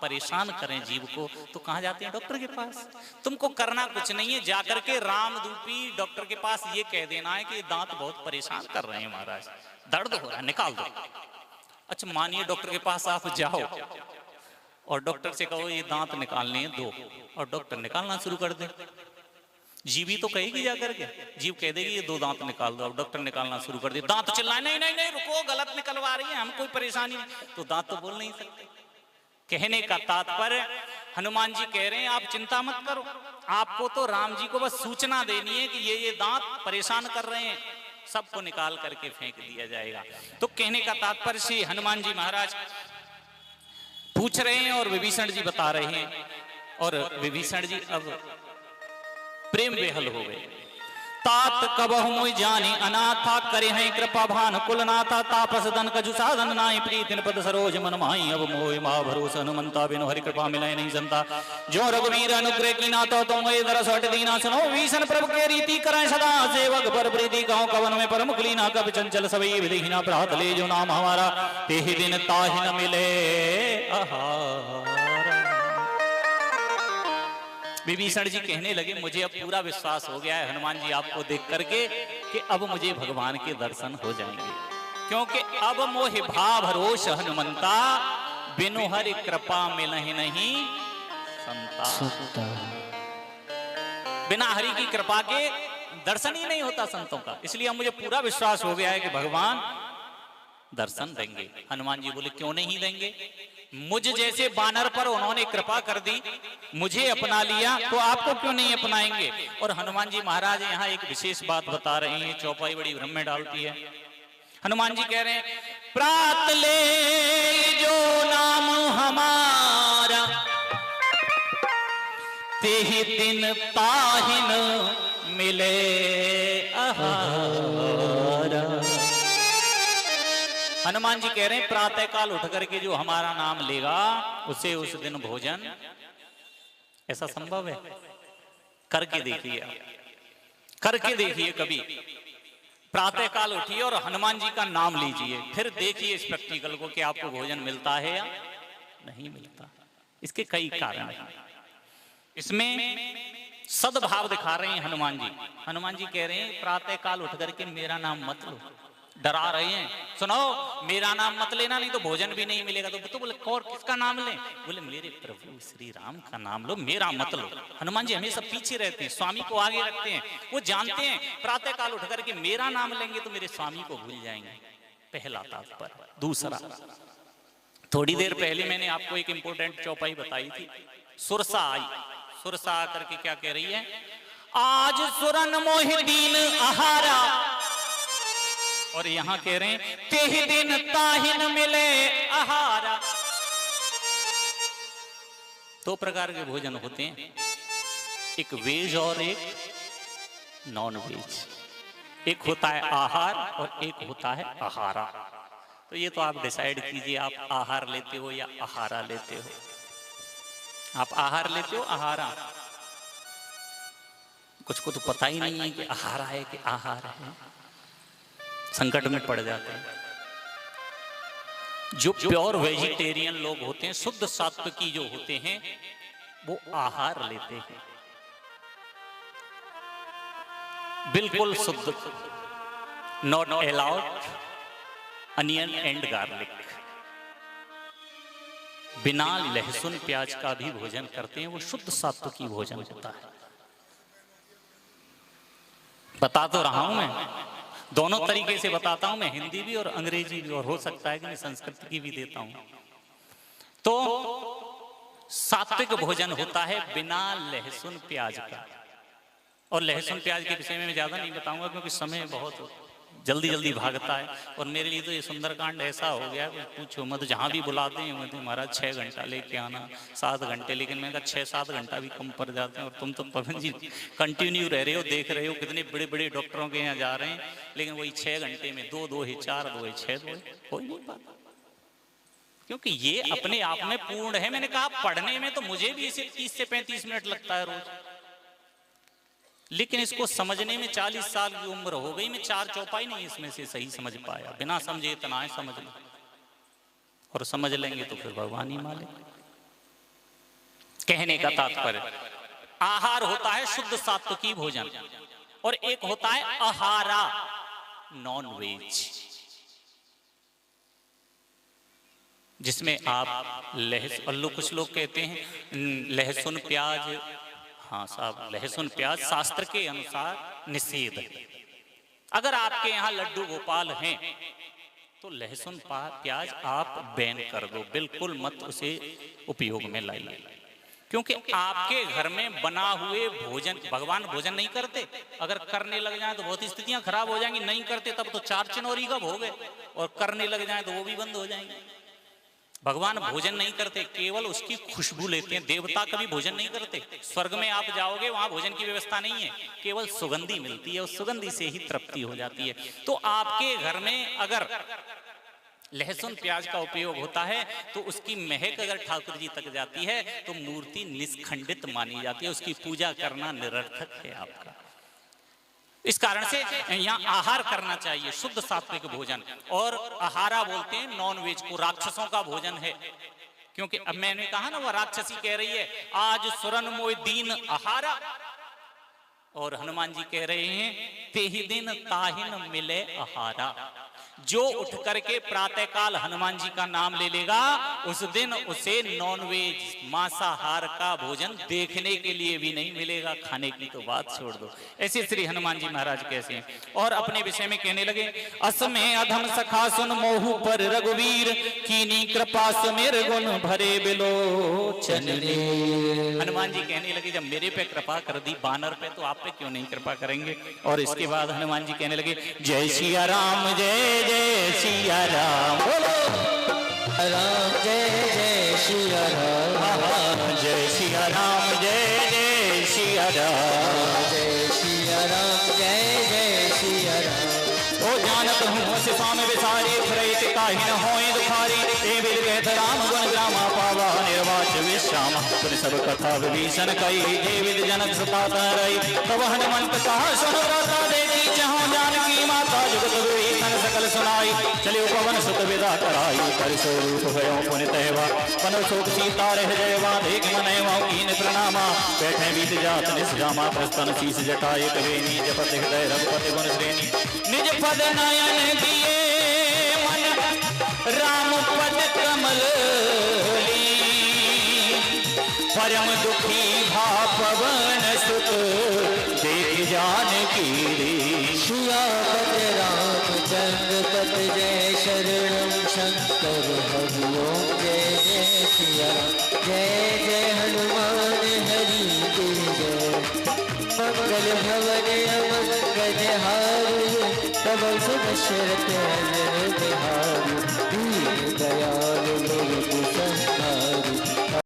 परेशान करें जीव को तो कहाँ जाते हैं? डॉक्टर के पास। तुमको करना कुछ नहीं है, जाकर के रामरूपी डॉक्टर के पास ये कह देना है कि ये दांत बहुत परेशान कर रहे हैं महाराज, दर्द हो रहा है, निकाल दो। अच्छा मानिए डॉक्टर के पास आप जाओ और डॉक्टर से कहो ये दांत निकालने हैं दो, और डॉक्टर निकालना शुरू कर दे, जीवी तो कहेगी जाकर के, जीव कह देगी ये दो दांत निकाल दो, अब डॉक्टर निकालना शुरू कर दे, दांत चिल्लाए नहीं नहीं नहीं रुको गलत निकलवा रही है, हम कोई परेशानी नहीं, तो दांत तो बोल नहीं सकते। कहने का तात्पर्य हनुमान जी कह रहे हैं आप चिंता मत करो, आपको तो राम जी को बस सूचना देनी है कि ये दांत परेशान कर रहे हैं, सबको निकाल करके फेंक दिया जाएगा। तो कहने का तात्पर्य श्री हनुमान जी महाराज पूछ रहे हैं और विभीषण जी बता रहे हैं, और विभीषण जी अब प्रेम बेहल हो गए। तात कबहु मोहि जानी अनाथा करे हैं कृपा भान कुलनाथा तापस दन कजु साधन नाहि प्रीतिन पद सरोज मन माही अब मोहि मा भरोसा हनुमंता बिनु हरि कृपा मिलै नहीं जनता जो रघुवीर अनुग्रह की नातो तुम दरस हट दीना सुनो भीषण प्रभु के रीति करें सदा सेवक पर प्रीति कहूं कवन में परम कुलीना कवि चंचल सबई विधिहीना प्रात ले जो नाम हमारा तेहि दिन ताहि न मिले आहार। विभीषण जी कहने लगे मुझे अब पूरा विश्वास हो गया है हनुमान जी आपको देख करके कि अब मुझे भगवान के दर्शन हो जाएंगे, क्योंकि अब मोहि भाव भरोस हनुमंता बिनु हरि कृपा मिलहि नहीं संता। बिना हरि की कृपा के दर्शन ही नहीं होता संतों का, इसलिए अब मुझे पूरा विश्वास हो गया है कि भगवान दर्शन देंगे। हनुमान जी बोले क्यों नहीं देंगे, मुझ जैसे बानर पर उन्होंने कृपा कर दी, मुझे अपना लिया, तो आपको क्यों नहीं अपनाएंगे। और हनुमान जी महाराज यहाँ एक विशेष बात बता रहे हैं, चौपाई बड़ी भ्रम में डालती है। हनुमान जी कह रहे हैं प्रात ले जो नाम हमारा तेहि दिन ताहिन मिले आहारा। हनुमान जी कह रहे हैं प्रातः काल उठ करके जो हमारा नाम लेगा उसे उस दिन भोजन, ऐसा संभव है? करके देखिए, करके देखिए कभी, प्रातः काल उठिए और हनुमान जी का नाम लीजिए, फिर देखिए इस प्रैक्टिकल को कि आपको भोजन मिलता है या नहीं मिलता। इसके कई कारण हैं, इसमें सद्भाव दिखा रहे हैं हनुमान जी। हनुमान जी कह रहे हैं प्रातः काल उठ करके मेरा नाम मत लो, डरा रहे हैं, सुनो मेरा नाम मत लेना नहीं तो भोजन भी नहीं मिलेगा। तो बोले और किसका नाम लें? बोले मेरे प्रभु श्री राम का नाम लो, मेरा मत लो। हनुमान जी हमेशा पीछे रहते हैं, स्वामी को आगे रखते हैं, वो जानते हैं प्रातः काल उठ करके मेरा नाम लेंगे तो मेरे स्वामी को भूल जाएंगे, पहला तात्पर्य। दूसरा, थोड़ी देर पहले मैंने आपको एक इंपोर्टेंट चौपाई बताई थी, सुरसा आई, सुरसा आकर के क्या कह रही है, आज सुरन मोहि दीन आहारा, और यहां कह रहे हैं तेहि दिन ताहिन मिले आहारा। दो प्रकार के भोजन होते हैं, एक वेज और एक नॉन वेज। एक होता है आहार और एक होता है आहारा। तो ये तो आप डिसाइड कीजिए, आप आहार लेते हो या आहारा लेते हो। आप आहार लेते हो आहारा, कुछ को तो पता ही नहीं है कि आहारा है कि आहार है, संकट में पड़ जाते हैं। जो प्योर वेजिटेरियन लोग होते हैं, शुद्ध सात्विकी जो होते हैं, वो आहार लेते हैं, बिल्कुल शुद्ध, not allowed onion and garlic, बिना लहसुन प्याज का भी भोजन करते हैं, वो शुद्ध सात्विकी भोजन होता है। बता तो रहा हूं मैं, दोनों तरीके से बताता हूं मैं, हिंदी भी और अंग्रेजी भी, और हो सकता है कि मैं संस्कृत की भी देता हूं। तो सात्विक भोजन होता है बिना लहसुन प्याज का। और लहसुन प्याज के विषय में मैं ज्यादा नहीं बताऊंगा क्योंकि समय बहुत जल्दी जल्दी भागता है, और मेरे लिए तो ये सुंदरकांड ऐसा हो गया है पूछो मत। जहां भी बुलाते हैं मैं तो महाराज 6 घंटा लेके आना, 7 घंटे, लेकिन मैं कहा 6-7 घंटा भी कम पड़ जाते हैं। और तुम तो पवन जी कंटिन्यू रह रहे हो, देख रहे हो कितने बड़े बड़े डॉक्टरों के यहाँ जा रहे हैं, लेकिन वही 6 घंटे में 2 है 4 2 है 6 2 है, कोई नहीं बात, क्योंकि ये अपने आप में पूर्ण है। मैंने कहा पढ़ने में तो मुझे भी इसे 30 से 35 मिनट लगता है रोज, लेकिन इसको समझने में 40 साल की उम्र हो गई, मैं 4 चौपाई नहीं इसमें से सही समझ पाया। बिना समझे इतना है समझ लो, और समझ लेंगे तो फिर भगवान ही मालिक। कहने का तात्पर्य, आहार होता है शुद्ध सात्विकी भोजन और एक होता है आहारा नॉन वेज, जिसमें आप लहसुन, कुछ लोग कहते हैं लहसुन प्याज, हाँ साहब लहसुन प्याज शास्त्र के अनुसार निषेध है। अगर आपके यहाँ लड्डू गोपाल हैं तो लहसुन प्याज आप बैन कर दो, बिल्कुल मत उसे उपयोग में लाइए, क्योंकि आपके घर में बना हुए भोजन, भगवान भोजन नहीं करते, अगर करने लग जाए तो बहुत स्थितियां खराब हो जाएंगी, नहीं करते तब तो 4 चिनौरी का भोग है, और करने लग जाए तो वो भी बंद हो जाएंगे। भगवान भोजन नहीं करते, केवल उसकी खुशबू लेते हैं। देवता कभी भोजन नहीं करते, स्वर्ग में आप जाओगे वहां भोजन की व्यवस्था नहीं है, केवल सुगंधी मिलती है, उस सुगंधी से ही तृप्ति हो जाती है। तो आपके घर में अगर लहसुन प्याज का उपयोग होता है तो उसकी महक अगर ठाकुर जी तक जाती है तो मूर्ति निष्खंडित मानी जाती है, उसकी पूजा करना निरर्थक है आपका। इस कारण से यहाँ आहार करना चाहिए, शुद्ध सात्विक भोजन। और आहारा बोलते हैं नॉन वेज को, राक्षसों का भोजन है, क्योंकि अब मैंने कहा ना वह राक्षसी कह रही है आज सुरन मोय दीन आहारा, और हनुमान जी कह रहे हैं तेहि दिन ताहिन मिले आहारा। जो उठ करके प्रातःकाल हनुमान जी का नाम ले लेगा उस दिन उसे नॉनवेज मांसाहार का भोजन देखने के लिए भी नहीं मिलेगा, खाने की तो बात छोड़ दो। ऐसे श्री हनुमान जी महाराज कैसे हैं, और अपने विषय में कहने लगे असमे अधम सखा सुन मोहु पर रघुवीर कीनी कृपा सुमेर गुण भरे बिलोचन। हनुमान जी कहने लगे जब मेरे पे कृपा कर दी बानर पे तो आप पे क्यों नहीं कृपा करेंगे। और इसके बाद हनुमान जी कहने लगे जय सिया राम जय जय सिया राम, बोलो राम जय जय सिया राम, जय सिया राम जय जय सिया राम, जय सिया राम जय जय सिया राम। ओ जानत हूँ स्वामी विसारी प्रेत काहिन होए दुखारी, ए बिल कहत राम गुण ग्रामा पावा निर्वाच विश्राम। सुन सब कथा विभीषण कई, हे विद जनक सुता रही। तब हनुमंत कहा सुन राता देखी जहाँ जानकी माता जुगत विभीषण सकल सुनाई। चलियो पवन सुत विदा कराई, परिसो रूप भयो पुनि तहवा। पन शोक सीता रह जयवा, देख मनवा कीन प्रणामा। बैठे बीत जात निष्जामा, प्रस्तन शीस जटाए कवेनी। जपत हृदय रघुपति गुण श्रेणी, निज पद नयन दिए मन राम पद कमल परम दुखी भा पवन सुत देख जानकी। सियापत रामचंद्र पत जय शरणम शंकर हरिओम। जय जय सिया जय जय हनुमान हरि के जय। मंगल भवन अमंगल हारी, तब सुन दशरथ बिहारी।